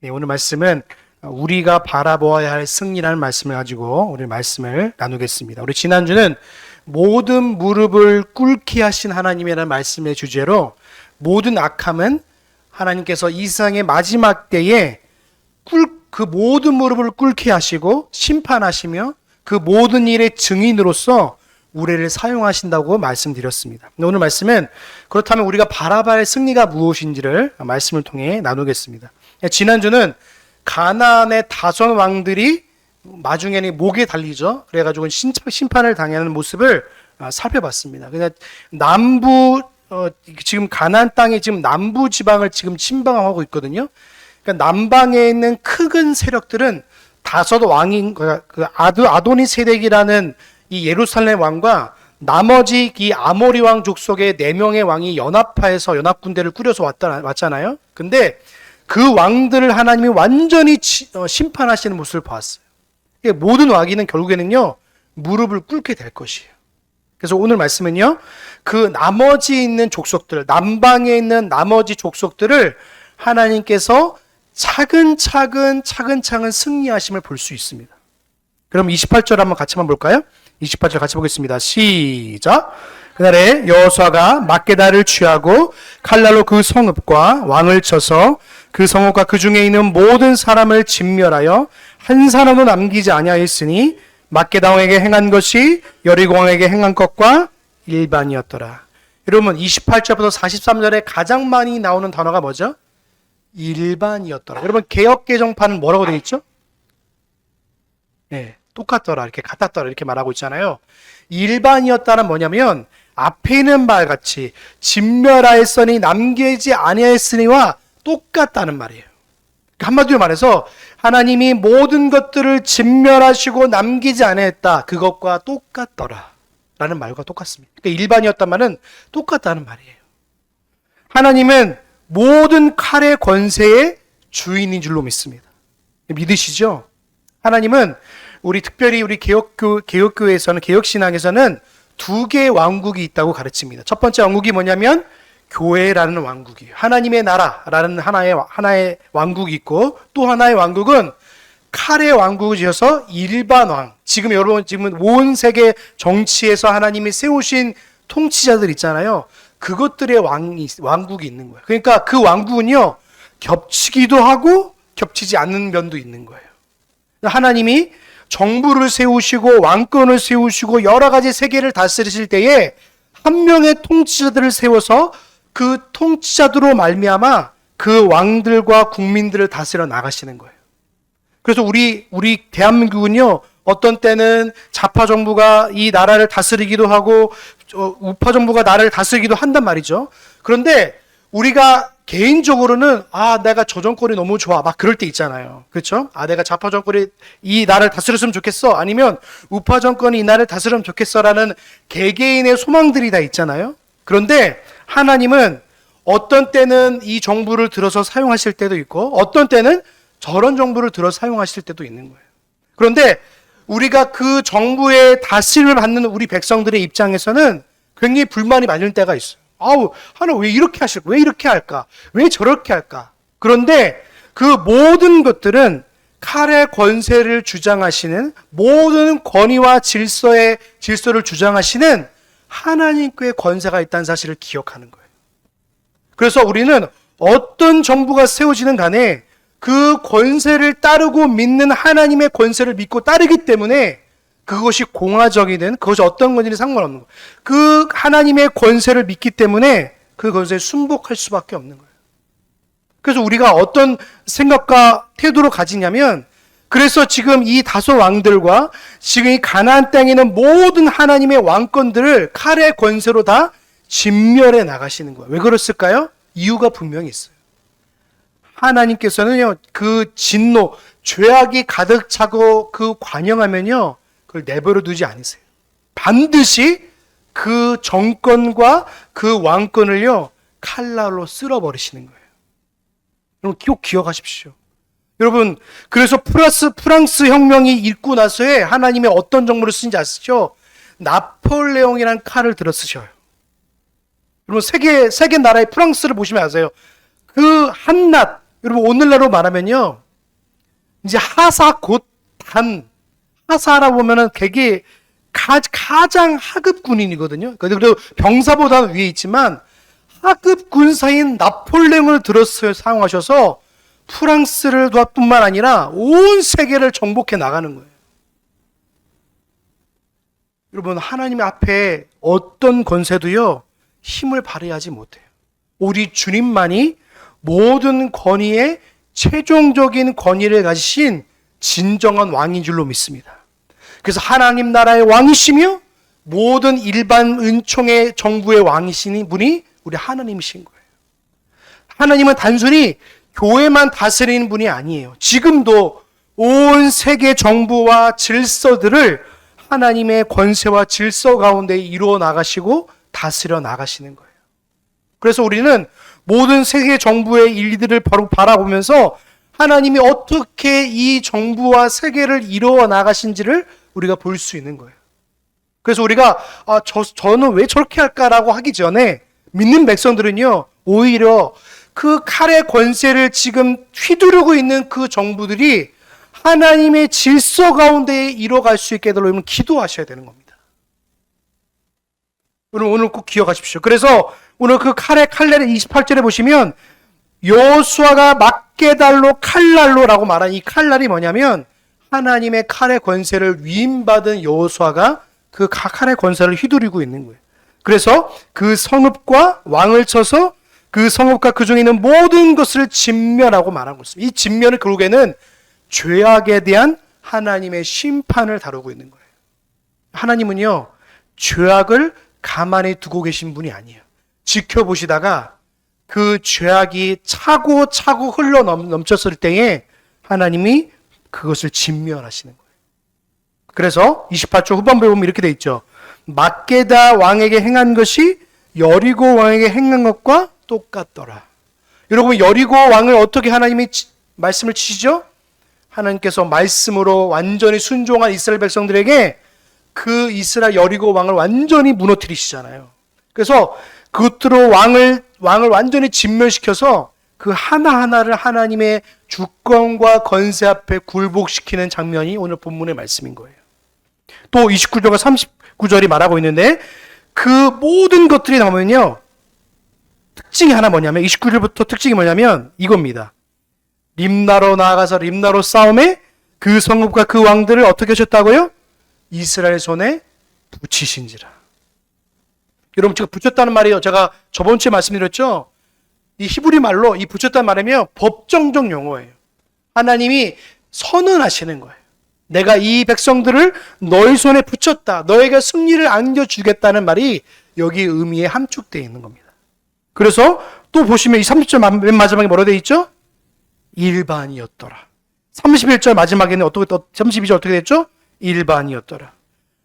네, 오늘 말씀은 우리가 바라보아야 할 승리라는 말씀을 가지고 오늘 말씀을 나누겠습니다. 우리 지난주는 모든 무릎을 꿇게 하신 하나님이라는 말씀의 주제로 모든 악함은 하나님께서 이 세상의 마지막 때에 그 모든 무릎을 꿇게 하시고 심판하시며 그 모든 일의 증인으로서 우리를 사용하신다고 말씀드렸습니다. 오늘 말씀은 그렇다면 우리가 바라봐야 할 승리가 무엇인지를 말씀을 통해 나누겠습니다. 지난주는 가나안의 다섯 왕들이 나중에는 목에 달리죠. 그래가지고 심판을 당하는 모습을 살펴봤습니다. 그냥 지금 가나안 땅에 지금 남부 지방을 지금 침방하고 있거든요. 그러니까 남방에 있는 큰 세력들은 다섯 왕인 아도니 세덱이라는 이 예루살렘 왕과 나머지 이 아모리 왕 족속의 4명의 왕이 연합하여서 연합군대를 꾸려서 왔잖아요. 근데 그 왕들을 하나님이 완전히 심판하시는 모습을 보았어요. 모든 왕위는 결국에는요 무릎을 꿇게 될 것이에요. 그래서 오늘 말씀은요 그 나머지 있는 족속들, 남방에 있는 나머지 족속들을 하나님께서 차근차근 승리하심을 볼 수 있습니다. 그럼 28절 한번 같이 볼까요? 28절 같이 보겠습니다. 시작. 그날에 여호수아가 막게다를 취하고 칼날로 그 성읍과 왕을 쳐서 그 성읍과 그 중에 있는 모든 사람을 진멸하여 한 사람도 남기지 아니하였으니 막게다 왕에게 행한 것이 여리고 왕에게 행한 것과 일반이었더라. 여러분 28절부터 43절에 가장 많이 나오는 단어가 뭐죠? 일반이었더라. 여러분 개역개정판은 뭐라고 되어 있죠? 네, 똑같더라, 이렇게 같았더라 이렇게 말하고 있잖아요. 일반이었다는 뭐냐면 앞에 있는 말같이 진멸하였으니 남기지 아니하였으니와 똑같다는 말이에요. 한마디로 말해서 하나님이 모든 것들을 진멸하시고 남기지 아니했다, 그것과 똑같더라 라는 말과 똑같습니다. 그러니까 일반이었단 말은 똑같다는 말이에요. 하나님은 모든 칼의 권세의 주인인 줄로 믿습니다. 믿으시죠? 하나님은 특별히 우리 개혁교회에서는, 개혁신앙에서는 2개의 왕국이 있다고 가르칩니다. 첫 번째 왕국이 뭐냐면 교회라는 왕국이에요. 하나님의 나라라는 하나의 왕국이 있고, 또 하나의 왕국은 칼의 왕국이어서 일반 왕. 지금 온 세계 정치에서 하나님이 세우신 통치자들 있잖아요. 그것들의 왕국이 있는 거예요. 그러니까 그 왕국은요 겹치기도 하고 겹치지 않는 면도 있는 거예요. 하나님이 정부를 세우시고 왕권을 세우시고 여러 가지 세계를 다스리실 때에 한 명의 통치자들을 세워서 그 통치자들로 말미암아 그 왕들과 국민들을 다스려 나가시는 거예요. 그래서 우리 대한민국은요 어떤 때는 좌파 정부가 이 나라를 다스리기도 하고 우파 정부가 나라를 다스리기도 한단 말이죠. 그런데 우리가 개인적으로는 내가 저 정권이 너무 좋아 막 그럴 때 있잖아요. 그렇죠? 내가 좌파 정권이 이 나라를 다스렸으면 좋겠어, 아니면 우파 정권이 이 나라를 다스렸으면 좋겠어라는 개개인의 소망들이 다 있잖아요. 그런데 하나님은 어떤 때는 이 정부를 들어서 사용하실 때도 있고 어떤 때는 저런 정부를 들어 사용하실 때도 있는 거예요. 그런데 우리가 그 정부의 다스림을 받는 우리 백성들의 입장에서는 굉장히 불만이 많을 때가 있어요. 하나님 왜 이렇게 하실까? 왜 이렇게 할까? 왜 저렇게 할까? 그런데 그 모든 것들은 칼의 권세를 주장하시는, 모든 권위와 질서를 주장하시는 하나님께 권세가 있다는 사실을 기억하는 거예요. 그래서 우리는 어떤 정부가 세워지는 간에 그 권세를 따르고 믿는 하나님의 권세를 믿고 따르기 때문에 그것이 공화적이든 그것이 어떤 건지는 상관없는 거예요. 그 하나님의 권세를 믿기 때문에 그 권세에 순복할 수밖에 없는 거예요. 그래서 우리가 어떤 생각과 태도로 가지냐면, 그래서 지금 이 다섯 왕들과 지금 이 가나안 땅에 있는 모든 하나님의 왕권들을 칼의 권세로 다 진멸해 나가시는 거예요. 왜 그랬을까요? 이유가 분명히 있어요. 하나님께서는요 그 진노, 죄악이 가득 차고 그 관영하면요 그걸 내버려 두지 않으세요. 반드시 그 정권과 그 왕권을요 칼날로 쓸어버리시는 거예요. 여러분 꼭 기억하십시오. 여러분 그래서 프랑스 혁명이 있고 나서에 하나님이 어떤 정부를 쓰는지 아시죠? 나폴레옹이라는 칼을 들어 쓰셔요. 여러분 세계 나라의 프랑스를 보시면 아세요. 그 한낱 여러분 오늘날로 말하면요, 이제 하사 곧 단, 하사라고 보면은 되게 가장 하급 군인이거든요. 그리고 병사보다는 위에 있지만 하급 군사인 나폴레옹을 들어서 사용하셔서 프랑스를 뿐만 아니라 온 세계를 정복해 나가는 거예요. 여러분, 하나님 앞에 어떤 권세도요, 힘을 발휘하지 못해요. 우리 주님만이 모든 권위의 최종적인 권위를 가지신 진정한 왕인 줄로 믿습니다. 그래서 하나님 나라의 왕이시며 모든 일반 은총의 정부의 왕이신 분이 우리 하나님이신 거예요. 하나님은 단순히 교회만 다스리는 분이 아니에요. 지금도 온 세계 정부와 질서들을 하나님의 권세와 질서 가운데 이루어 나가시고 다스려 나가시는 거예요. 그래서 우리는 모든 세계 정부의 일들을 바로 바라보면서 하나님이 어떻게 이 정부와 세계를 이루어 나가신지를 우리가 볼 수 있는 거예요. 그래서 우리가 저는 왜 저렇게 할까라고 하기 전에 믿는 백성들은요, 오히려 그 칼의 권세를 지금 휘두르고 있는 그 정부들이 하나님의 질서 가운데 이뤄갈 수 있게 여러분 기도하셔야 되는 겁니다. 여러분 오늘 꼭 기억하십시오. 그래서 오늘 그 칼날의 28절에 보시면 여호수아가 막게달로 칼날로라고 말한 이 칼날이 뭐냐면 하나님의 칼의 권세를 위임받은 여호수아가 그 칼의 권세를 휘두르고 있는 거예요. 그래서 그 성읍과 왕을 쳐서 그 성읍과 그 중에 있는 모든 것을 진멸하고 말하고 있습니다. 이 진멸은 결국에는 죄악에 대한 하나님의 심판을 다루고 있는 거예요. 하나님은요, 죄악을 가만히 두고 계신 분이 아니에요. 지켜보시다가 그 죄악이 차고 흘러 넘쳤을 때에 하나님이 그것을 진멸하시는 거예요. 그래서 28절 후반부에 보면 이렇게 돼 있죠. 막게다 왕에게 행한 것이 여리고 왕에게 행한 것과 똑같더라. 여러분, 여리고 왕을 어떻게 하나님이 말씀을 치시죠? 하나님께서 말씀으로 완전히 순종한 이스라엘 백성들에게 그 이스라엘 여리고 왕을 완전히 무너뜨리시잖아요. 그래서 그것으로 왕을 완전히 진멸시켜서 그 하나하나를 하나님의 주권과 권세 앞에 굴복시키는 장면이 오늘 본문의 말씀인 거예요. 또 29절과 39절이 말하고 있는데 그 모든 것들이 나오면요, 특징이 하나 뭐냐면 29절부터 특징이 뭐냐면 이겁니다. 림나로 나아가서 림나로 싸움에 그 성읍과 그 왕들을 어떻게 하셨다고요? 이스라엘 손에 붙이신지라. 여러분, 지금 붙였다는 말이요, 제가 저번 주에 말씀드렸죠. 이 히브리 말로 이 붙였다는 말이면 법정적 용어예요. 하나님이 선언하시는 거예요. 내가 이 백성들을 너희 손에 붙였다, 너희가 승리를 안겨주겠다는 말이 여기 의미에 함축되어 있는 겁니다. 그래서 또 보시면 이 30절 맨 마지막에 뭐라고 되어 있죠? 일반이었더라. 31절 마지막에는 32절 어떻게 됐죠? 일반이었더라.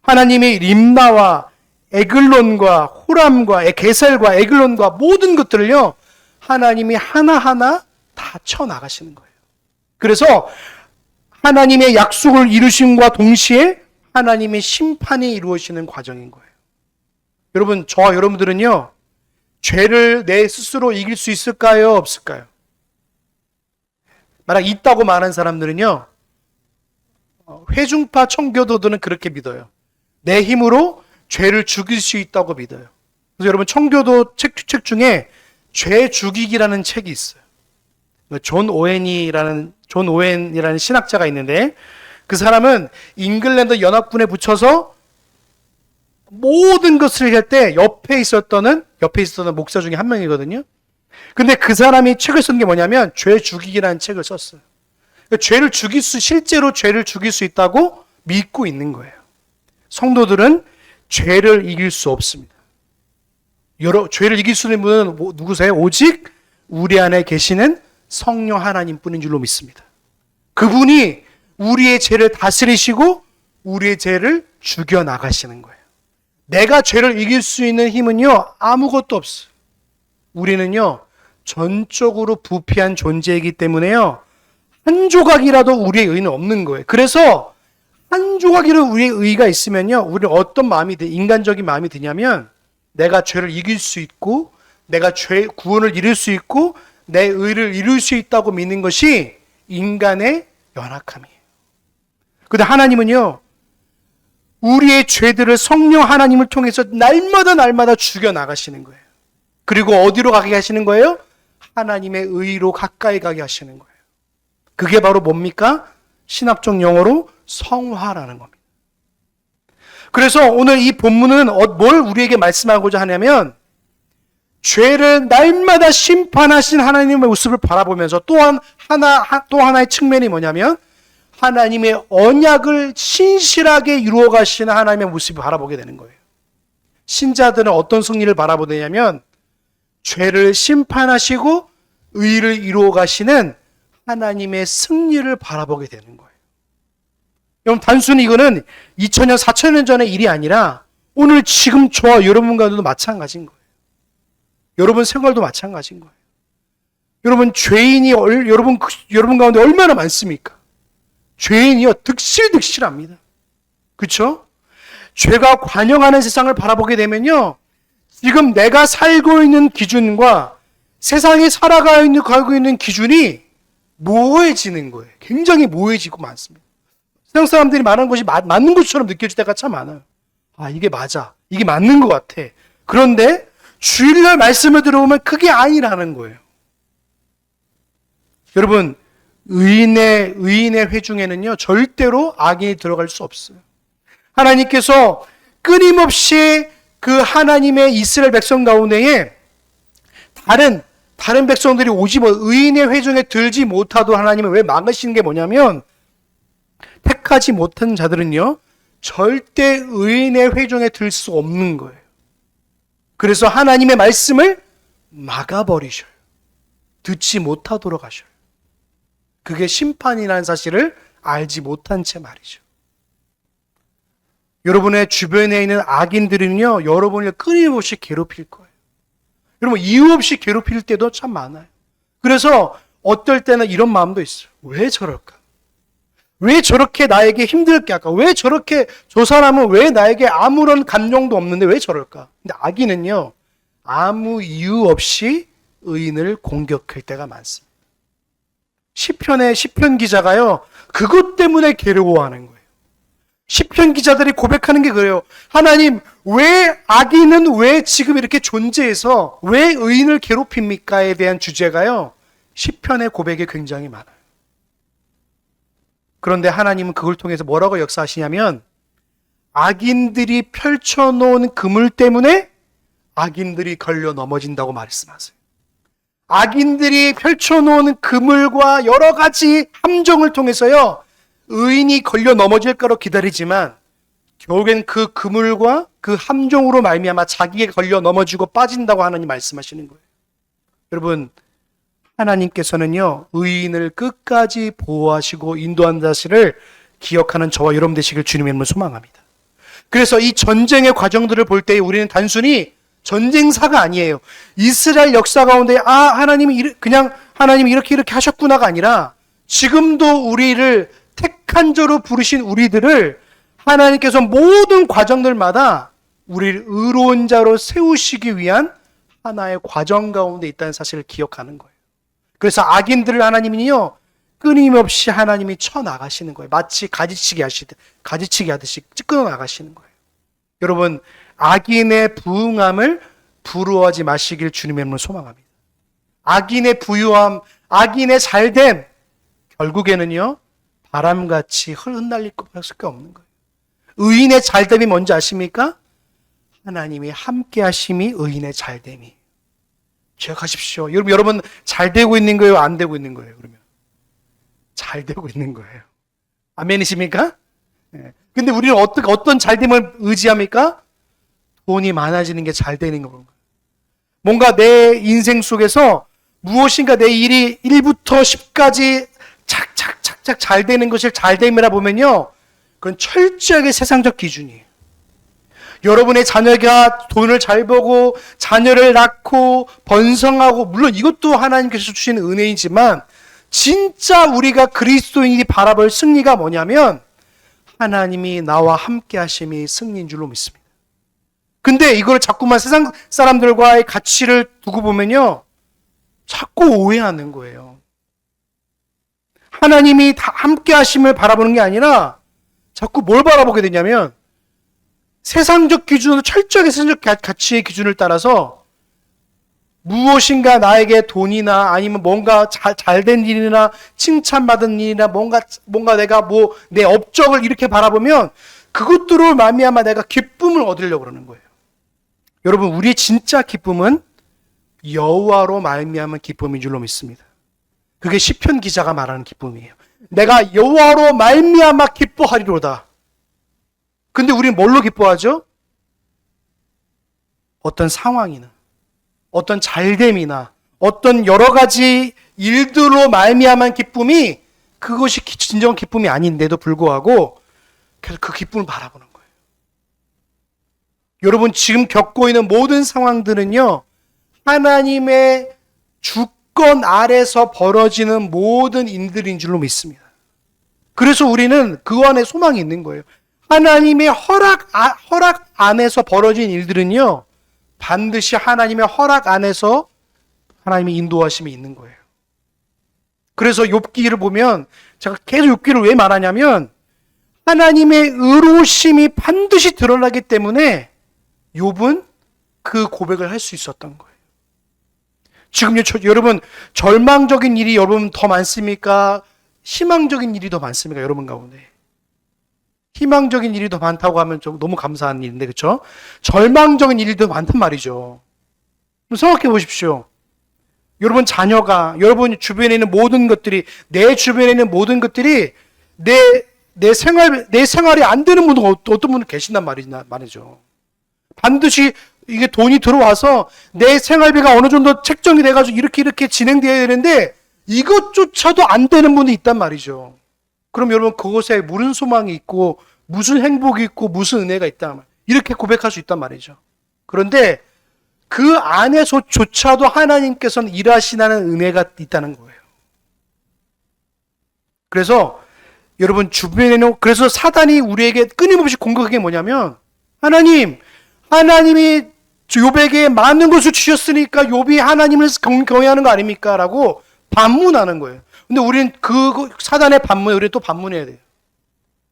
하나님이 림나와 에글론과 호람과 게셀과 에글론과 모든 것들을요, 하나님이 하나하나 다 쳐나가시는 거예요. 그래서 하나님의 약속을 이루심과 동시에 하나님의 심판이 이루어지는 과정인 거예요. 여러분, 저와 여러분들은요, 죄를 내 스스로 이길 수 있을까요? 없을까요? 만약 있다고 말하는 사람들은요, 회중파 청교도들은 그렇게 믿어요. 내 힘으로 죄를 죽일 수 있다고 믿어요. 그래서 여러분, 청교도 책 중에 죄 죽이기라는 책이 있어요. 존 오웬이라는 신학자가 있는데 그 사람은 잉글랜드 연합군에 붙여서 모든 것을 할 때 옆에 있었던 목사 중에 한 명이거든요. 근데 그 사람이 책을 쓴 게 뭐냐면 죄 죽이기라는 책을 썼어요. 그러니까 실제로 죄를 죽일 수 있다고 믿고 있는 거예요. 성도들은 죄를 이길 수 없습니다. 죄를 이길 수 있는 분은 누구세요? 오직 우리 안에 계시는 성령 하나님뿐인 줄로 믿습니다. 그분이 우리의 죄를 다스리시고 우리의 죄를 죽여나가시는 거예요. 내가 죄를 이길 수 있는 힘은요, 아무것도 없어요. 우리는요, 전적으로 부패한 존재이기 때문에요, 한 조각이라도 우리의 의는 없는 거예요. 그래서 한 조각이라도 우리의 의가 있으면요, 우리는 어떤 인간적인 마음이 드냐면 내가 죄를 이길 수 있고 내가 구원을 이룰 수 있고 내 의를 이룰 수 있다고 믿는 것이 인간의 연약함이에요. 그런데 하나님은요, 우리의 죄들을 성령 하나님을 통해서 날마다 죽여나가시는 거예요. 그리고 어디로 가게 하시는 거예요? 하나님의 의로 가까이 가게 하시는 거예요. 그게 바로 뭡니까? 신학적 용어로 성화라는 겁니다. 그래서 오늘 이 본문은 뭘 우리에게 말씀하고자 하냐면, 죄를 날마다 심판하신 하나님의 모습을 바라보면서 또 하나의 측면이 뭐냐면, 하나님의 언약을 신실하게 이루어 가시는 하나님의 모습을 바라보게 되는 거예요. 신자들은 어떤 승리를 바라보느냐면, 죄를 심판하시고 의를 이루어 가시는 하나님의 승리를 바라보게 되는 거예요. 여러분, 단순히 이거는 2000년, 4000년 전의 일이 아니라 오늘 지금 저와 여러분과도 마찬가지인 거예요. 여러분 생활도 마찬가지인 거예요. 여러분, 죄인이 여러분 가운데 얼마나 많습니까? 죄인이요, 득실득실합니다. 그렇죠? 죄가 관영하는 세상을 바라보게 되면요, 지금 내가 살고 있는 기준과 세상에 살아가고 있는 기준이 모호해지는 거예요. 굉장히 모호해지고 많습니다. 세상 사람들이 말하는 것이 맞는 것처럼 느껴질 때가 참 많아요. 아, 이게 맞아. 이게 맞는 것 같아. 그런데 주일날 말씀을 들어보면 그게 아니라는 거예요. 여러분, 의인의 회중에는요, 절대로 악인이 들어갈 수 없어요. 하나님께서 끊임없이 그 하나님의 이스라엘 백성 가운데에 다른 백성들이 오지 의인의 회중에 들지 못하도록 하나님은 왜 막으시는 게 뭐냐면, 택하지 못한 자들은요, 절대 의인의 회중에 들 수 없는 거예요. 그래서 하나님의 말씀을 막아버리셔요. 듣지 못하도록 하셔요. 그게 심판이라는 사실을 알지 못한 채 말이죠. 여러분의 주변에 있는 악인들은요, 여러분을 끊임없이 괴롭힐 거예요. 여러분, 이유 없이 괴롭힐 때도 참 많아요. 그래서 어떨 때는 이런 마음도 있어요. 왜 저럴까? 왜 저렇게 나에게 힘들게 할까? 왜 저렇게, 저 사람은 왜 나에게 아무런 감정도 없는데 왜 저럴까? 근데 악인은요, 아무 이유 없이 의인을 공격할 때가 많습니다. 시편 기자가요, 그것 때문에 괴로워하는 거예요. 시편 기자들이 고백하는 게 그래요. 하나님, 왜 악인은 왜 지금 이렇게 존재해서 왜 의인을 괴롭힙니까에 대한 주제가요, 시편의 고백이 굉장히 많아요. 그런데 하나님은 그걸 통해서 뭐라고 역사하시냐면, 악인들이 펼쳐놓은 그물 때문에 악인들이 걸려 넘어진다고 말씀하세요. 악인들이 펼쳐놓은 그물과 여러 가지 함정을 통해서요, 의인이 걸려 넘어질 거로 기다리지만 결국엔 그 그물과 그 함정으로 말미암아 자기가 걸려 넘어지고 빠진다고 하나님 말씀하시는 거예요. 여러분, 하나님께서는요, 의인을 끝까지 보호하시고 인도한다는 사실을 기억하는 저와 여러분 되시길 주님의 이름으로 소망합니다. 그래서 이 전쟁의 과정들을 볼 때 우리는 단순히 전쟁사가 아니에요. 이스라엘 역사 가운데 하나님이 이렇게 하셨구나가 아니라, 지금도 우리를 택한 자로 부르신 우리들을 하나님께서 모든 과정들마다 우리를 의로운 자로 세우시기 위한 하나의 과정 가운데 있다는 사실을 기억하는 거예요. 그래서 악인들을 하나님이요, 끊임없이 하나님이 쳐나가시는 거예요. 마치 가지치기 하듯이 끌어 나가시는 거예요. 여러분, 악인의 부응함을 부러워하지 마시길 주님의 이름으로 소망합니다. 악인의 부유함, 악인의 잘됨, 결국에는요, 바람같이 흩날릴 수밖에 없는 거예요. 의인의 잘됨이 뭔지 아십니까? 하나님이 함께 하심이 의인의 잘됨이. 기억하십시오. 여러분 잘 되고 있는 거예요? 안 되고 있는 거예요? 그러면 잘 되고 있는 거예요. 아멘이십니까? 네. 근데 우리는 어떤 잘됨을 의지합니까? 돈이 많아지는 게 잘 되는 거예요. 뭔가 내 인생 속에서 무엇인가 내 일이 1부터 10까지 착착착착 잘 되는 것을 잘됨이라 보면요, 그건 철저하게 세상적 기준이에요. 여러분의 자녀가 돈을 잘 벌고 자녀를 낳고 번성하고, 물론 이것도 하나님께서 주신 은혜이지만 진짜 우리가 그리스도인이 바라볼 승리가 뭐냐면, 하나님이 나와 함께 하심이 승리인 줄로 믿습니다. 근데 이걸 자꾸만 세상 사람들과의 가치를 두고 보면요, 자꾸 오해하는 거예요. 하나님이 다 함께 하심을 바라보는 게 아니라 자꾸 뭘 바라보게 되냐면 세상적 기준으로 철저하게 세상적 가치의 기준을 따라서 무엇인가 나에게 돈이나 아니면 뭔가 잘된 일이나 칭찬받은 일이나 뭔가 내가 내 업적을 이렇게 바라보면 그것들을 말미암아 내가 기쁨을 얻으려고 그러는 거예요. 여러분, 우리의 진짜 기쁨은 여호와로 말미암은 기쁨인 줄로 믿습니다. 그게 시편 기자가 말하는 기쁨이에요. 내가 여호와로 말미암아 기뻐하리로다. 근데 우리는 뭘로 기뻐하죠? 어떤 상황이나 어떤 잘됨이나 어떤 여러 가지 일들로 말미암은 기쁨이 그것이 진정 기쁨이 아닌데도 불구하고 계속 그 기쁨을 바라보는 거예요. 여러분, 지금 겪고 있는 모든 상황들은요, 하나님의 주권 아래서 벌어지는 모든 일들인 줄로 믿습니다. 그래서 우리는 그 안에 소망이 있는 거예요. 하나님의 허락 안에서 벌어진 일들은요, 반드시 하나님의 허락 안에서 하나님의 인도하심이 있는 거예요. 그래서 욥기를 보면 제가 계속 욥기를 왜 말하냐면 하나님의 의로우심이 반드시 드러나기 때문에 욥은 그 고백을 할 수 있었던 거예요. 지금 여러분, 절망적인 일이 여러분 더 많습니까? 희망적인 일이 더 많습니까? 여러분 가운데. 희망적인 일이 더 많다고 하면 좀 너무 감사한 일인데, 그렇죠? 절망적인 일이 더 많단 말이죠. 생각해 보십시오. 여러분 자녀가, 여러분 주변에 있는 모든 것들이, 내 주변에 있는 모든 것들이 내 생활이 안 되는 분도 어떤 분은 계신단 말이죠. 반드시 이게 돈이 들어와서 내 생활비가 어느 정도 책정이 돼가지고 이렇게 진행되어야 되는데 이것조차도 안 되는 분이 있단 말이죠. 그럼 여러분 그곳에 무슨 소망이 있고 무슨 행복이 있고 무슨 은혜가 있다 이렇게 고백할 수 있단 말이죠. 그런데 그 안에서조차도 하나님께서는 일하시는 은혜가 있다는 거예요. 그래서 여러분 주변에는, 그래서 사단이 우리에게 끊임없이 공격한 게 뭐냐면 하나님이 욥에게 많은 것을 주셨으니까 욥이 하나님을 경외하는 거 아닙니까? 라고 반문하는 거예요. 근데 우리는 그 사단의 반문에 우리는 또 반문해야 돼요.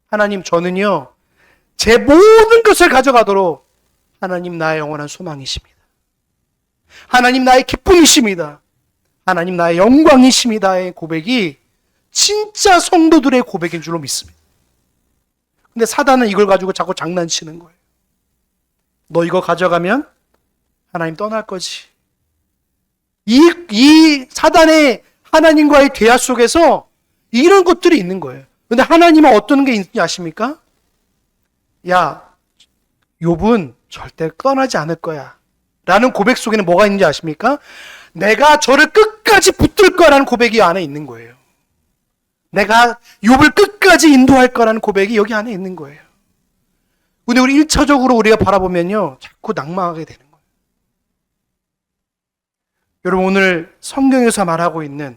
하나님, 저는요 제 모든 것을 가져가도록 하나님 나의 영원한 소망이십니다. 하나님 나의 기쁨이십니다. 하나님 나의 영광이십니다의 고백이 진짜 성도들의 고백인 줄로 믿습니다. 근데 사단은 이걸 가지고 자꾸 장난치는 거예요. 너 이거 가져가면 하나님 떠날 거지. 이 사단의 하나님과의 대화 속에서 이런 것들이 있는 거예요. 근데 하나님은 어떤 게 있는지 아십니까? 야, 욥은 절대 떠나지 않을 거야 라는 고백 속에는 뭐가 있는지 아십니까? 내가 저를 끝까지 붙들 거라는 고백이 안에 있는 거예요. 내가 욥을 끝까지 인도할 거라는 고백이 여기 안에 있는 거예요. 근데 우리 1차적으로 우리가 바라보면요 자꾸 낭망하게 되는 거예요. 여러분, 오늘 성경에서 말하고 있는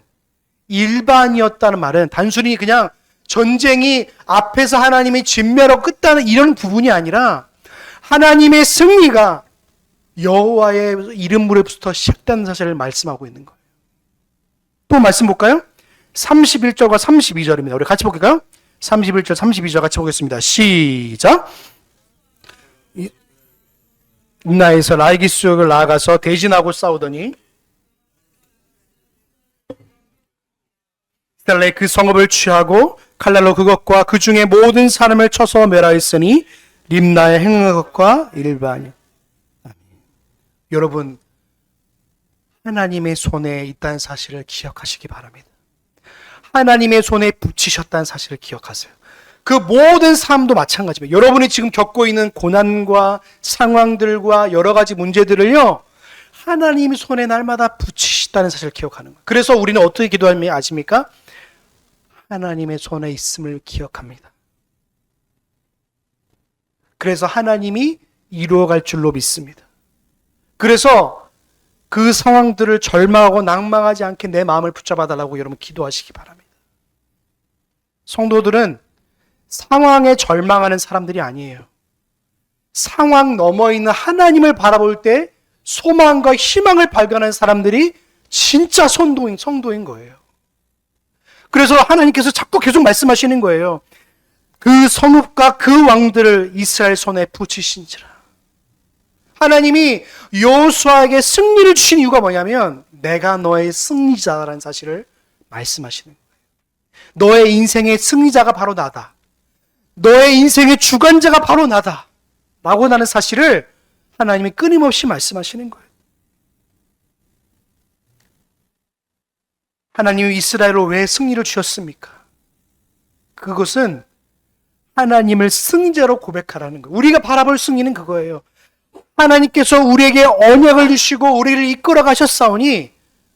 일반이었다는 말은 단순히 그냥 전쟁이 앞에서 하나님이 진멸하고 끝나는 이런 부분이 아니라 하나님의 승리가 여호와의 이름으로부터 시작된 사실을 말씀하고 있는 거예요. 또 말씀 볼까요? 31절과 32절입니다. 우리 같이 볼까요? 31절, 32절 같이 보겠습니다. 시작! 림나에서 라이기스역을 나아가서 대진하고 싸우더니 스텔라의 그 성읍을 취하고 칼날로 그것과 그 중에 모든 사람을 쳐서 멸하였으니 림나에 행한 것과 일반이. 여러분, 하나님의 손에 있다는 사실을 기억하시기 바랍니다. 하나님의 손에 붙이셨다는 사실을 기억하세요. 그 모든 삶도 마찬가지입니다. 여러분이 지금 겪고 있는 고난과 상황들과 여러 가지 문제들을요 하나님의 손에 날마다 붙이시다는 사실을 기억하는 거예요. 그래서 우리는 어떻게 기도하면 아십니까? 하나님의 손에 있음을 기억합니다. 그래서 하나님이 이루어갈 줄로 믿습니다. 그래서 그 상황들을 절망하고 낭망하지 않게 내 마음을 붙잡아 달라고 여러분 기도하시기 바랍니다. 성도들은 상황에 절망하는 사람들이 아니에요. 상황 너머에 있는 하나님을 바라볼 때 소망과 희망을 발견하는 사람들이 진짜 성도인 거예요. 그래서 하나님께서 자꾸 계속 말씀하시는 거예요. 그 성읍과 그 왕들을 이스라엘 손에 붙이신지라. 하나님이 여호수아에게 승리를 주신 이유가 뭐냐면 내가 너의 승리자라는 사실을 말씀하시는 거예요. 너의 인생의 승리자가 바로 나다. 너의 인생의 주관자가 바로 나다. 라고 하는 사실을 하나님이 끊임없이 말씀하시는 거예요. 하나님이 이스라엘로 왜 승리를 주셨습니까? 그것은 하나님을 승자로 고백하라는 거예요. 우리가 바라볼 승리는 그거예요. 하나님께서 우리에게 언약을 주시고 우리를 이끌어 가셨사오니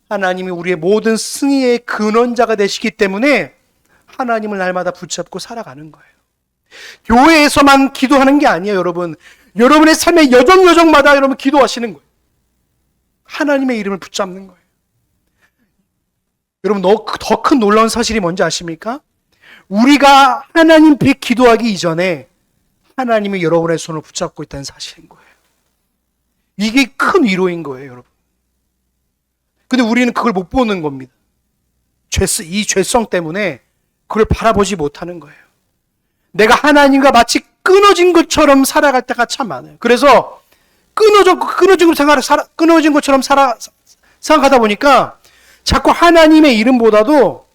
하나님이 우리의 모든 승리의 근원자가 되시기 때문에 하나님을 날마다 붙잡고 살아가는 거예요. 교회에서만 기도하는 게 아니에요, 여러분. 여러분의 삶의 여정마다 여러분 기도하시는 거예요. 하나님의 이름을 붙잡는 거예요. 여러분, 더 큰 놀라운 사실이 뭔지 아십니까? 우리가 하나님 앞에 기도하기 이전에 하나님이 여러분의 손을 붙잡고 있다는 사실인 거예요. 이게 큰 위로인 거예요, 여러분. 근데 우리는 그걸 못 보는 겁니다. 이 죄성 때문에 그걸 바라보지 못하는 거예요. 내가 하나님과 마치 끊어진 것처럼 살아갈 때가 참 많아요. 그래서 끊어진 것처럼 생각하다 보니까 자꾸 하나님의 이름보다도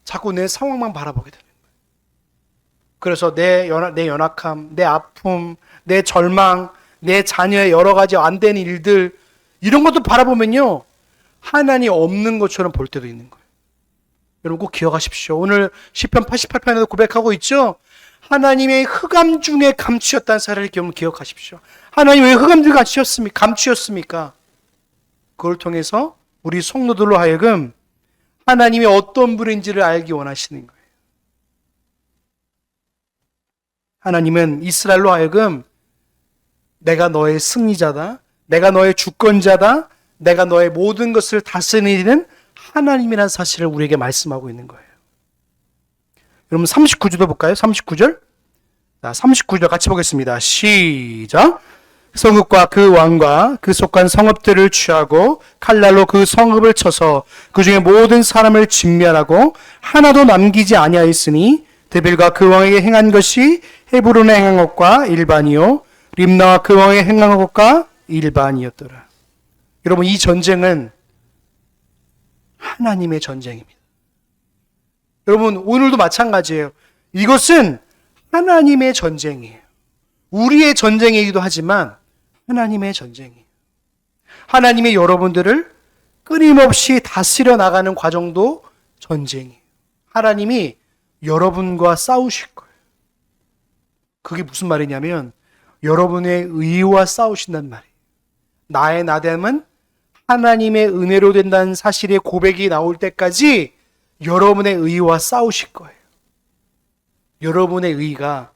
자꾸 내 상황만 바라보게 되는 거예요. 그래서 내 연약함, 내 아픔, 내 절망, 내 자녀의 여러 가지 안 되는 일들 이런 것도 바라보면요 하나님 없는 것처럼 볼 때도 있는 거예요. 여러분 꼭 기억하십시오. 오늘 시편 88편에도 고백하고 있죠. 하나님의 흑암 중에 감추셨다는 사실을 기억하십시오. 하나님 왜 흑암 중에 감추셨습니까? 그걸 통해서 우리 성도들로 하여금 하나님이 어떤 분인지를 알기 원하시는 거예요. 하나님은 이스라엘로 하여금 내가 너의 승리자다, 내가 너의 주권자다, 내가 너의 모든 것을 다스리는 하나님이라는 사실을 우리에게 말씀하고 있는 거예요. 여러분 39절도 볼까요? 39절. 자, 39절 같이 보겠습니다. 시작. 성읍과 그 왕과 그 속한 성읍들을 취하고 칼날로 그 성읍을 쳐서 그 중에 모든 사람을 진멸하고 하나도 남기지 아니하였으니 데빌과 그 왕에게 행한 것이 헤브론에 행한 것과 일반이요 림나와 그 왕에게 행한 것과 일반이었더라. 여러분 이 전쟁은 하나님의 전쟁입니다. 여러분 오늘도 마찬가지예요. 이것은 하나님의 전쟁이에요. 우리의 전쟁이기도 하지만 하나님의 전쟁이에요. 하나님이 여러분들을 끊임없이 다스려 나가는 과정도 전쟁이에요. 하나님이 여러분과 싸우실 거예요. 그게 무슨 말이냐면 여러분의 의와 싸우신단 말이에요. 나의 나됨은 하나님의 은혜로 된다는 사실의 고백이 나올 때까지 여러분의 의와 싸우실 거예요. 여러분의 의가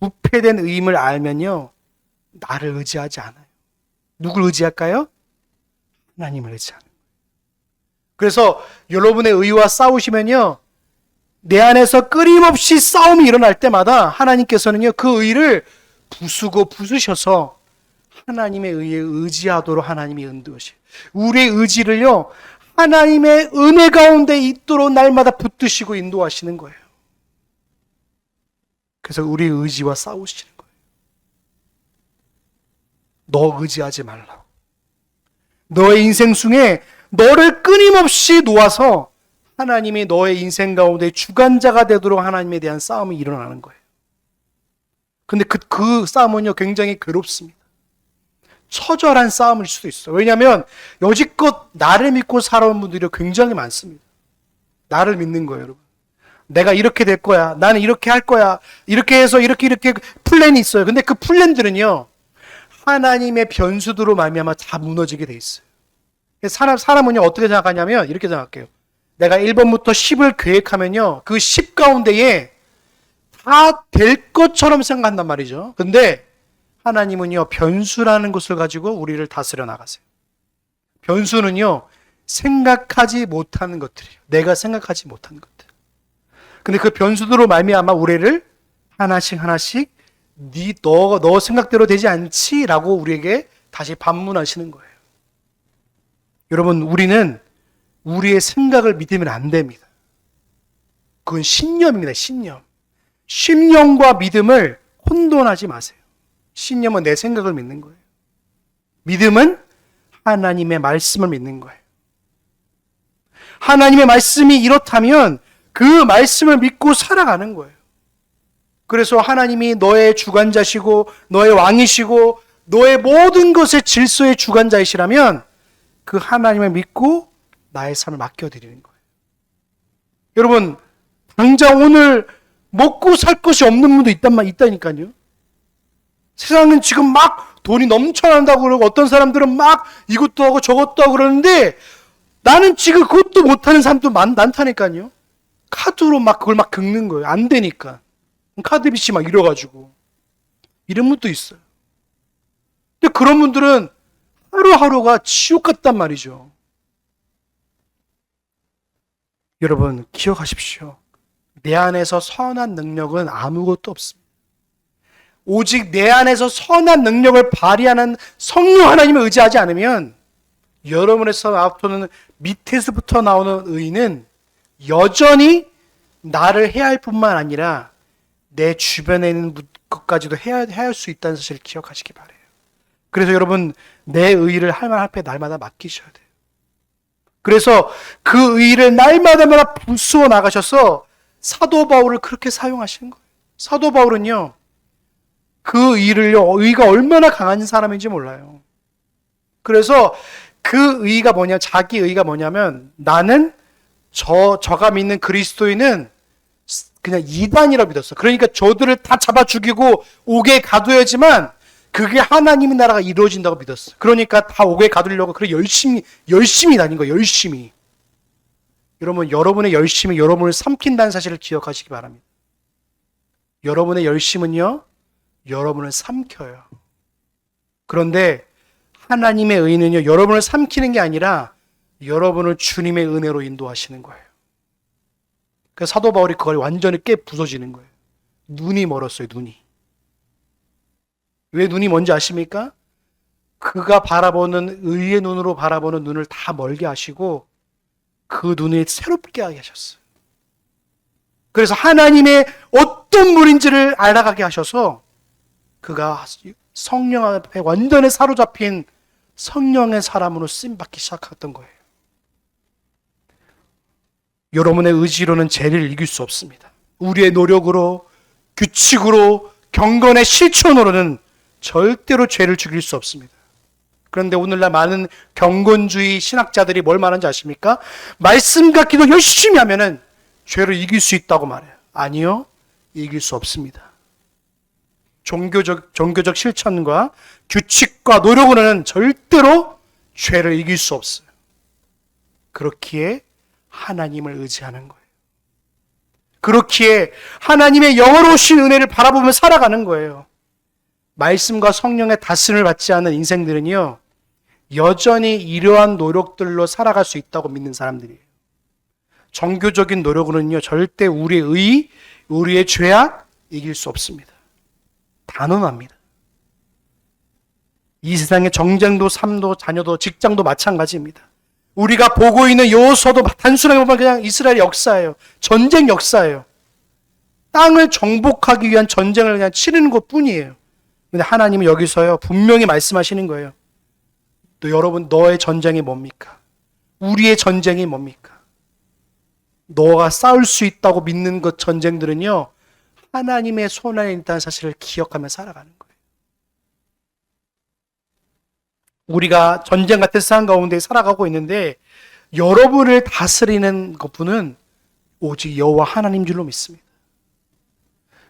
부패된 의임을 알면요 나를 의지하지 않아요. 누굴 의지할까요? 하나님을 의지하는 거예요. 그래서 여러분의 의와 싸우시면요 내 안에서 끊임없이 싸움이 일어날 때마다 하나님께서는요 그 의를 부수셔서 하나님의 의에 의지하도록 하나님이 인도하셔요. 우리의 의지를요 하나님의 은혜 가운데 있도록 날마다 붙드시고 인도하시는 거예요. 그래서 우리의 의지와 싸우시는 거예요. 너 의지하지 말라고. 너의 인생 중에 너를 끊임없이 놓아서 하나님이 너의 인생 가운데 주관자가 되도록 하나님에 대한 싸움이 일어나는 거예요. 근데 그 싸움은요 굉장히 괴롭습니다. 처절한 싸움일 수도 있어요. 왜냐하면 여지껏 나를 믿고 살아온 분들이 굉장히 많습니다. 나를 믿는 거예요, 여러분. 내가 이렇게 될 거야. 나는 이렇게 할 거야. 이렇게 해서 이렇게 플랜이 있어요. 근데 그 플랜들은요 하나님의 변수들로 말미암아 다 무너지게 돼 있어요. 사람은요 어떻게 생각하냐면 이렇게 생각해요. 내가 1번부터 10을 계획하면요 그 10 가운데에 다 될 것처럼 생각한단 말이죠. 근데 하나님은요 변수라는 것을 가지고 우리를 다스려 나가세요. 변수는요 생각하지 못하는 것들이에요. 내가 생각하지 못하는 것들. 근데 그 변수들로 말미암아 우리를 하나씩 너 생각대로 되지 않지라고 우리에게 다시 반문하시는 거예요. 여러분 우리는 우리의 생각을 믿으면 안 됩니다. 그건 신념입니다. 신념. 신념과 믿음을 혼돈하지 마세요. 신념은 내 생각을 믿는 거예요. 믿음은 하나님의 말씀을 믿는 거예요. 하나님의 말씀이 이렇다면 그 말씀을 믿고 살아가는 거예요. 그래서 하나님이 너의 주관자시고 너의 왕이시고 너의 모든 것의 질서의 주관자이시라면 그 하나님을 믿고 나의 삶을 맡겨드리는 거예요. 여러분, 당장 오늘 먹고 살 것이 없는 분도 있다니까요. 세상은 지금 막 돈이 넘쳐난다고 그러고 어떤 사람들은 막 이것도 하고 저것도 하고 그러는데 나는 지금 그것도 못하는 사람도 많다니까요. 카드로 막 그걸 막 긁는 거예요. 안 되니까. 카드빚이 막 잃어가지고. 이런 분도 있어요. 근데 그런 분들은 하루하루가 지옥 같단 말이죠. 여러분, 기억하십시오. 내 안에서 선한 능력은 아무것도 없습니다. 오직 내 안에서 선한 능력을 발휘하는 성령 하나님을 의지하지 않으면 여러분에서 앞으로는 밑에서부터 나오는 의는 여전히 나를 해할 뿐만 아니라 내 주변에 있는 것까지도 해야 할 수 있다는 사실을 기억하시기 바라요. 그래서 여러분, 내 의를 할 앞에 날마다 맡기셔야 돼요. 그래서 그 의를 날마다 부수어 나가셔서 사도 바울을 그렇게 사용하시는 거예요. 사도 바울은요, 그 의가 얼마나 강한 사람인지 몰라요. 그래서 그 의가 자기 의가 뭐냐면 나는 저가 믿는 그리스도인은 그냥 이단이라고 믿었어. 그러니까 저들을 다 잡아 죽이고 옥에 가둬야지만 그게 하나님의 나라가 이루어진다고 믿었어. 그러니까 다 옥에 가두려고 그래 열심히 다닌 거예요. 열심히. 여러분, 여러분의 열심이 여러분을 삼킨다는 사실을 기억하시기 바랍니다. 여러분의 열심은요, 여러분을 삼켜요. 그런데 하나님의 의는요, 여러분을 삼키는 게 아니라 여러분을 주님의 은혜로 인도하시는 거예요. 그래서 사도 바울이 그걸 완전히 깨 부서지는 거예요. 눈이 멀었어요, 눈이. 왜 눈이 뭔지 아십니까? 그가 바라보는 의의 눈으로 바라보는 눈을 다 멀게 하시고 그 눈을 새롭게 하게 하셨어요. 그래서 하나님의 어떤 분인지를 알아가게 하셔서 그가 성령 앞에 완전히 사로잡힌 성령의 사람으로 쓰임받기 시작했던 거예요. 여러분의 의지로는 죄를 이길 수 없습니다. 우리의 노력으로, 규칙으로, 경건의 실천으로는 절대로 죄를 죽일 수 없습니다. 그런데 오늘날 많은 경건주의 신학자들이 뭘 말하는지 아십니까? 말씀과 기도 열심히 하면은 죄를 이길 수 있다고 말해요. 아니요, 이길 수 없습니다. 종교적 실천과 규칙과 노력으로는 절대로 죄를 이길 수 없어요. 그렇기에 하나님을 의지하는 거예요. 그렇기에 하나님의 영원하신 은혜를 바라보며 살아가는 거예요. 말씀과 성령의 다스림을 받지 않는 인생들은요, 여전히 이러한 노력들로 살아갈 수 있다고 믿는 사람들이에요. 종교적인 노력으로는요, 절대 우리의 죄악 이길 수 없습니다. 단언합니다. 이 세상의 정쟁도, 삶도, 자녀도, 직장도 마찬가지입니다. 우리가 보고 있는 요소도 단순하게 보면 그냥 이스라엘의 역사예요. 전쟁 역사예요. 땅을 정복하기 위한 전쟁을 그냥 치르는 것 뿐이에요. 근데 하나님은 여기서요, 분명히 말씀하시는 거예요. 또 여러분, 너의 전쟁이 뭡니까? 우리의 전쟁이 뭡니까? 너가 싸울 수 있다고 믿는 것 전쟁들은요, 하나님의 손 안에 있다는 사실을 기억하며 살아가는 거예요. 우리가 전쟁 같은 세상 가운데 살아가고 있는데 여러분을 다스리는 것뿐은 오직 여호와 하나님 줄로 믿습니다.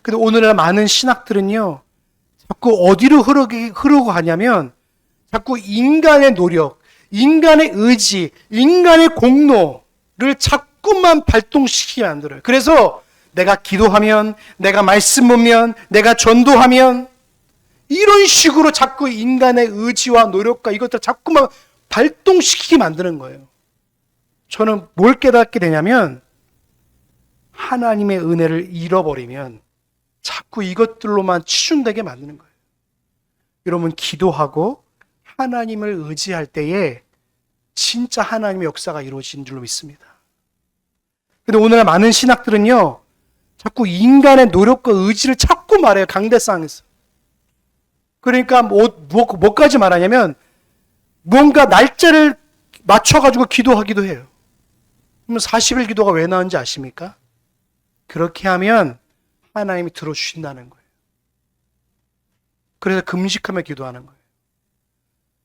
근데 오늘날 많은 신학들은요, 자꾸 어디로 흐르고 가냐면 자꾸 인간의 노력, 인간의 의지, 인간의 공로를 자꾸만 발동시키게 만들어요. 그래서 내가 기도하면, 내가 말씀 보면, 내가 전도하면 이런 식으로 자꾸 인간의 의지와 노력과 이것들 자꾸만 발동시키게 만드는 거예요. 저는 뭘 깨닫게 되냐면 하나님의 은혜를 잃어버리면 자꾸 이것들로만 치중되게 만드는 거예요. 여러분, 기도하고 하나님을 의지할 때에 진짜 하나님의 역사가 이루어진 줄로 믿습니다. 근데 오늘날 많은 신학들은요, 자꾸 인간의 노력과 의지를 찾고 말해요. 강대상에서. 그러니까 뭐까지 말하냐면 뭔가 날짜를 맞춰가지고 기도하기도 해요. 그러면 40일 기도가 왜 나온지 아십니까? 그렇게 하면 하나님이 들어주신다는 거예요. 그래서 금식하며 기도하는 거예요.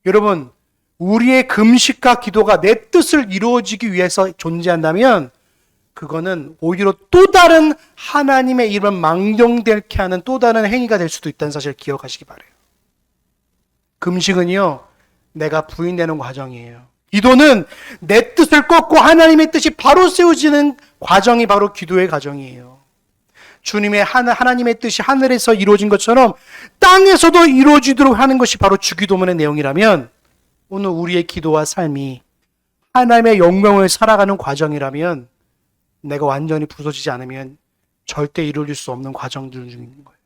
여러분, 우리의 금식과 기도가 내 뜻을 이루어지기 위해서 존재한다면 그거는 오히려 또 다른 하나님의 이름을 망령되게 하는 또 다른 행위가 될 수도 있다는 사실을 기억하시기 바라요. 금식은요, 내가 부인되는 과정이에요. 기도는 내 뜻을 꺾고 하나님의 뜻이 바로 세워지는 과정이 바로 기도의 과정이에요. 하나님의 뜻이 하늘에서 이루어진 것처럼 땅에서도 이루어지도록 하는 것이 바로 주기도문의 내용이라면, 오늘 우리의 기도와 삶이 하나님의 영광을 살아가는 과정이라면, 내가 완전히 부서지지 않으면 절대 이루어질 수 없는 과정들 중에 있는 거예요.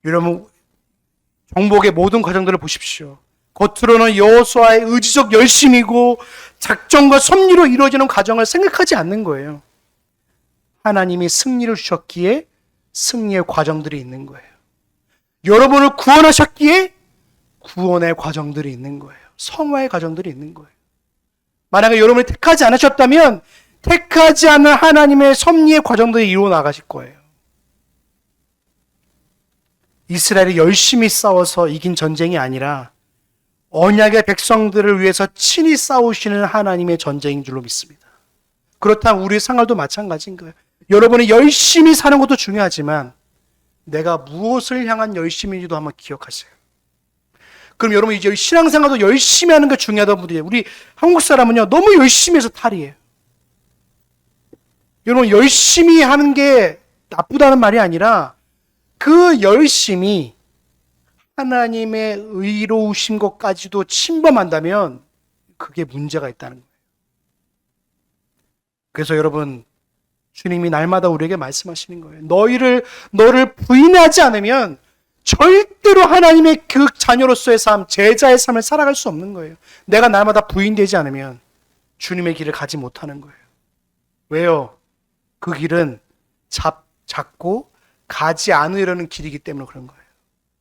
여러분, 정복의 모든 과정들을 보십시오. 겉으로는 여호수아의 의지적 열심이고 작정과 섭리로 이루어지는 과정을 생각하지 않는 거예요. 하나님이 승리를 주셨기에 승리의 과정들이 있는 거예요. 여러분을 구원하셨기에 구원의 과정들이 있는 거예요. 성화의 과정들이 있는 거예요. 만약에 여러분이 택하지 않으셨다면 택하지 않은 하나님의 섭리의 과정들이 이루어 나가실 거예요. 이스라엘이 열심히 싸워서 이긴 전쟁이 아니라 언약의 백성들을 위해서 친히 싸우시는 하나님의 전쟁인 줄로 믿습니다. 그렇다면 우리의 생활도 마찬가지인 거예요. 여러분이 열심히 사는 것도 중요하지만 내가 무엇을 향한 열심인지도 한번 기억하세요. 그럼 여러분 이제 신앙생활도 열심히 하는 게 중요하다는 분들이에요. 우리 한국 사람은요, 너무 열심히 해서 탈이에요. 여러분, 열심히 하는 게 나쁘다는 말이 아니라 그 열심이 하나님의 의로우신 것까지도 침범한다면 그게 문제가 있다는 거예요. 그래서 여러분, 주님이 날마다 우리에게 말씀하시는 거예요. 너를 부인하지 않으면 절대로 하나님의 그 자녀로서의 삶, 제자의 삶을 살아갈 수 없는 거예요. 내가 날마다 부인되지 않으면 주님의 길을 가지 못하는 거예요. 왜요? 그 길은 작고 가지 않으려는 길이기 때문에 그런 거예요.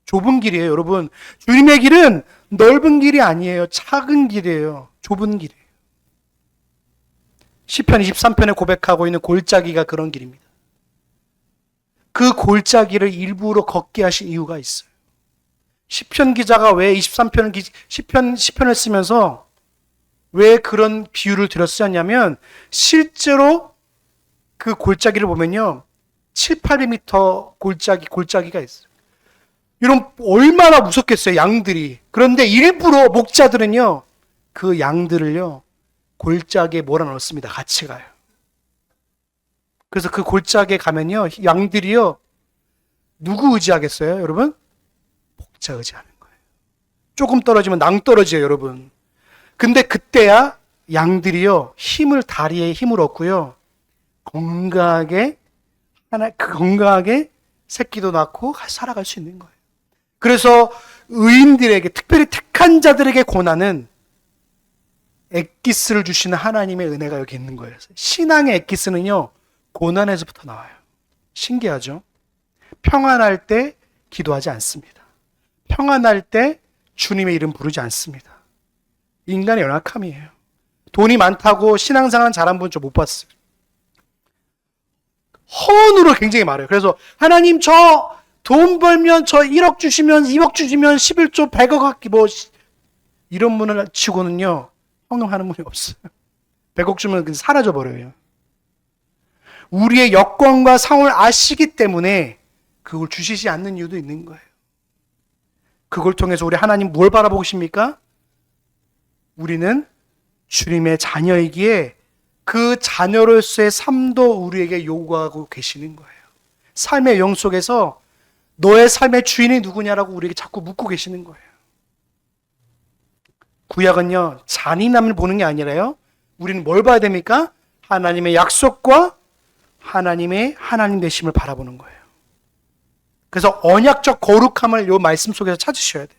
좁은 길이에요, 여러분. 주님의 길은 넓은 길이 아니에요. 작은 길이에요. 좁은 길이에요. 시편 23편에 고백하고 있는 골짜기가 그런 길입니다. 그 골짜기를 일부러 걷게 하신 이유가 있어요. 시편 기자가 왜 23편을 쓰면서 왜 그런 비유를 들었었냐면, 실제로 그 골짜기를 보면요, 700~800m 골짜기가 있어요. 이런 얼마나 무섭겠어요, 양들이. 그런데 일부러 목자들은요, 그 양들을요, 골짜기에 몰아넣습니다. 같이 가요. 그래서 그 골짜기에 가면요, 양들이요, 누구 의지하겠어요, 여러분? 목자 의지하는 거예요. 조금 떨어지면 낭떠러지예요, 여러분. 근데 그때야 양들이요, 다리에 힘을 얻고요, 건강하게 새끼도 낳고 살아갈 수 있는 거예요. 그래서 의인들에게, 특별히 택한 자들에게 고난은 엑기스를 주시는 하나님의 은혜가 여기 있는 거예요. 신앙의 엑기스는요, 고난에서부터 나와요. 신기하죠? 평안할 때 기도하지 않습니다. 평안할 때 주님의 이름 부르지 않습니다. 인간의 연약함이에요. 돈이 많다고 신앙생활 잘한 분 좀 못 봤어요. 헌으로 굉장히 말해요. 그래서 하나님, 저 돈 벌면 저 1억 주시면, 2억 주시면 11조 100억 할게, 이런 분을 치고는요, 헌금하는 분이 없어요. 100억 주면 그냥 사라져버려요. 우리의 여건과 상황을 아시기 때문에 그걸 주시지 않는 이유도 있는 거예요. 그걸 통해서 우리 하나님 뭘 바라보고 계십니까? 우리는 주님의 자녀이기에 그 자녀로서의 삶도 우리에게 요구하고 계시는 거예요. 삶의 영 속에서 너의 삶의 주인이 누구냐라고 우리에게 자꾸 묻고 계시는 거예요. 구약은요, 잔인함을 보는 게 아니라요, 우리는 뭘 봐야 됩니까? 하나님의 약속과 하나님의 하나님 되심을 바라보는 거예요. 그래서 언약적 거룩함을 이 말씀 속에서 찾으셔야 돼요.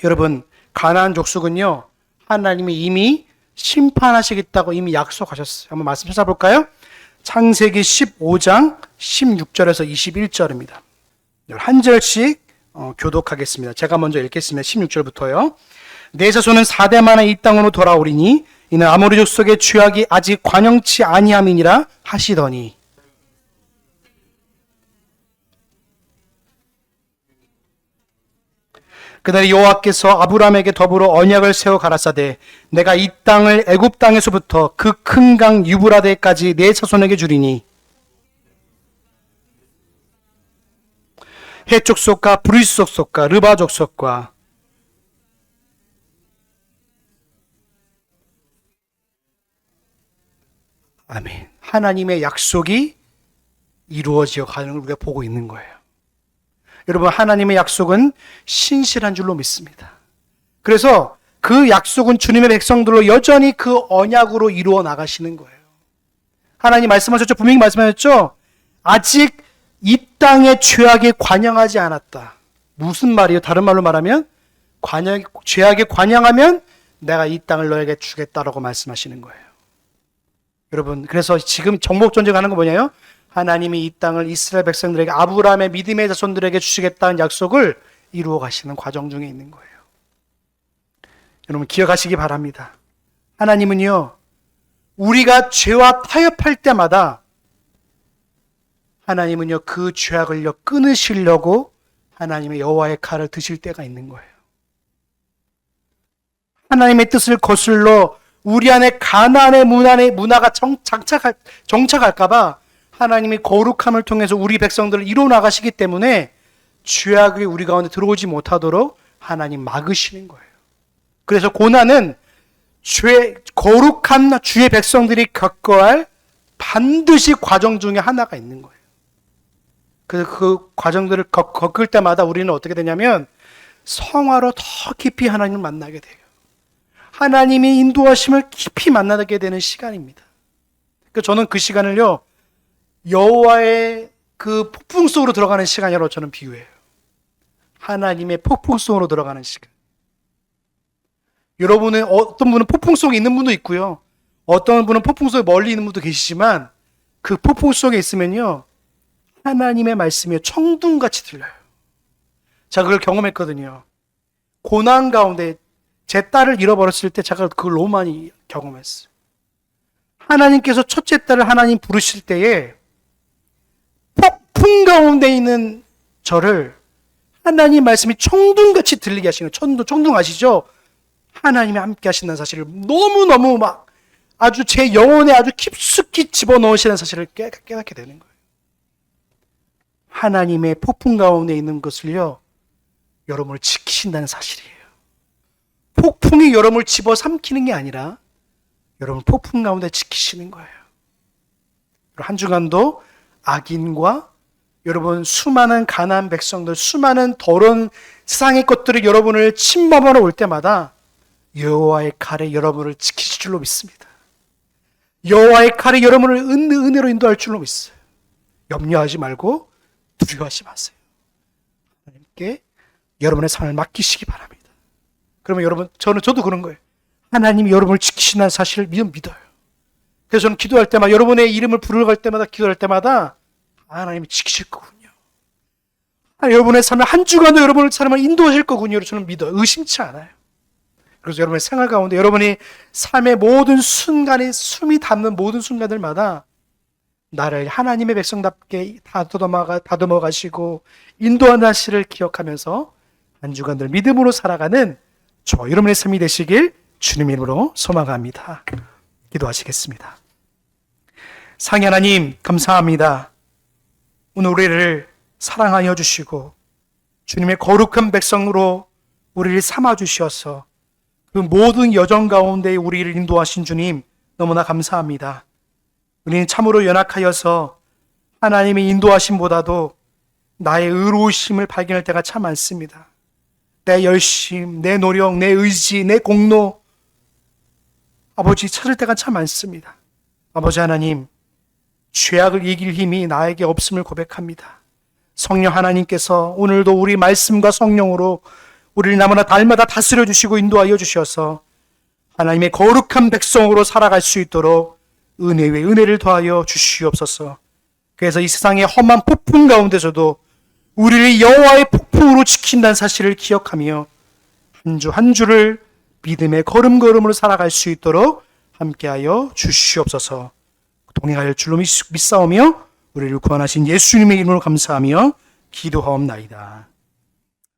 여러분, 가나안 족속은요, 하나님이 이미 심판하시겠다고 이미 약속하셨어요. 한번 말씀 찾아볼까요? 창세기 15장 16절에서 21절입니다. 한 절씩 교독하겠습니다. 제가 먼저 읽겠습니다. 16절부터요. 내 자손은 4대 만에 이 땅으로 돌아오리니 이는 아모리 족속의 죄악이 아직 관영치 아니함이니라 하시더니, 그날에 여호와께서 아브라함에게 더불어 언약을 세워 가라사대 내가 이 땅을 애굽 땅에서부터 그 큰 강 유브라데까지 내 자손에게 주리니 헷 족속과 브리스 족속과 르바 족속과 아멘. 하나님의 약속이 이루어져 가는 걸 우리가 보고 있는 거예요. 여러분, 하나님의 약속은 신실한 줄로 믿습니다. 그래서 그 약속은 주님의 백성들로 여전히 그 언약으로 이루어 나가시는 거예요. 하나님 말씀하셨죠? 분명히 말씀하셨죠? 아직 이 땅의 죄악에 관영하지 않았다. 무슨 말이에요? 다른 말로 말하면 죄악에 관영하면 내가 이 땅을 너에게 주겠다라고 말씀하시는 거예요. 여러분, 그래서 지금 정복 전쟁하는 거 뭐냐요? 하나님이 이 땅을 이스라엘 백성들에게, 아브라함의 믿음의 자손들에게 주시겠다는 약속을 이루어 가시는 과정 중에 있는 거예요. 여러분, 기억하시기 바랍니다. 하나님은요, 우리가 죄와 타협할 때마다 하나님은요, 그 죄악을요 끊으시려고 하나님의 여호와의 칼을 드실 때가 있는 거예요. 하나님의 뜻을 거슬러 우리 안에 가나안의 문화가 정착할까봐 하나님이 거룩함을 통해서 우리 백성들을 이루어 나가시기 때문에 죄악이 우리 가운데 들어오지 못하도록 하나님 막으시는 거예요. 그래서 고난은 거룩한 주의 백성들이 겪어야 할 반드시 과정 중에 하나가 있는 거예요. 그래서 그 과정들을 겪을 때마다 우리는 어떻게 되냐면 성화로 더 깊이 하나님을 만나게 돼요. 하나님이 인도하심을 깊이 만나게 되는 시간입니다. 그래서 저는 그 시간을요, 여호와의 그 폭풍 속으로 들어가는 시간이라고 저는 비유해요. 하나님의 폭풍 속으로 들어가는 시간. 여러분은 어떤 분은 폭풍 속에 있는 분도 있고요. 어떤 분은 폭풍 속에 멀리 있는 분도 계시지만 그 폭풍 속에 있으면요, 하나님의 말씀이 청둥같이 들려요. 제가 그걸 경험했거든요. 고난 가운데 제 딸을 잃어버렸을 때 제가 그걸 너무 많이 경험했어요. 하나님께서 첫째 딸을 하나님 부르실 때에 폭풍 가운데 있는 저를 하나님 말씀이 청둥같이 들리게 하시는 거예요. 청둥 아시죠? 하나님이 함께 하신다는 사실을 너무너무 막 아주 제 영혼에 아주 깊숙이 집어넣으시는 사실을 깨닫게 되는 거예요. 하나님의 폭풍 가운데 있는 것을요, 여러분을 지키신다는 사실이에요. 폭풍이 여러분을 집어삼키는 게 아니라 여러분 폭풍 가운데 지키시는 거예요. 한 주간도 악인과 여러분 수많은 가난한 백성들, 수많은 더러운 세상의 것들이 여러분을 침범하러 올 때마다 여호와의 칼에 여러분을 지키실 줄로 믿습니다. 여호와의 칼이 여러분을 은혜로 인도할 줄로 믿어요. 염려하지 말고 두려워하지 마세요. 하나님께 여러분의 삶을 맡기시기 바랍니다. 그러면 여러분, 저도 그런 거예요. 하나님이 여러분을 지키신다는 사실을 믿어요. 그래서 저는 기도할 때마다, 여러분의 이름을 부르갈 때마다, 기도할 때마다 하나님이 지키실 거군요. 여러분의 삶을 한 주간도 여러분의 삶을 인도하실 거군요. 저는 믿어요. 의심치 않아요. 그래서 여러분의 생활 가운데, 여러분이 삶의 모든 순간에 숨이 닿는 모든 순간들마다 나를 하나님의 백성답게 다듬어 가시고 인도하는 사실을 기억하면서 한 주간들 믿음으로 살아가는 저 여러분의 삶이 되시길 주님 이름으로 소망합니다. 기도하시겠습니다. 상의 하나님, 감사합니다. 오늘 우리를 사랑하여 주시고 주님의 거룩한 백성으로 우리를 삼아 주셔서 그 모든 여정 가운데 우리를 인도하신 주님, 너무나 감사합니다. 우리는 참으로 연약하여서 하나님의 인도하심보다도 나의 의로우심을 발견할 때가 참 많습니다. 내 열심, 내 노력, 내 의지, 내 공로, 아버지 찾을 때가 참 많습니다. 아버지 하나님, 죄악을 이길 힘이 나에게 없음을 고백합니다. 성령 하나님께서 오늘도 우리 말씀과 성령으로 우리를 날마다 다스려 주시고 인도하여 주셔서 하나님의 거룩한 백성으로 살아갈 수 있도록 은혜 위에 은혜를 더하여 주시옵소서. 그래서 이 세상의 험한 폭풍 가운데서도 우리를 여호와의 폭풍으로 지킨다는 사실을 기억하며 한 주 한 주를 믿음의 걸음걸음으로 살아갈 수 있도록 함께하여 주시옵소서. 동행할 줄로 믿사오며 우리를 구원하신 예수님의 이름으로 감사하며 기도하옵나이다.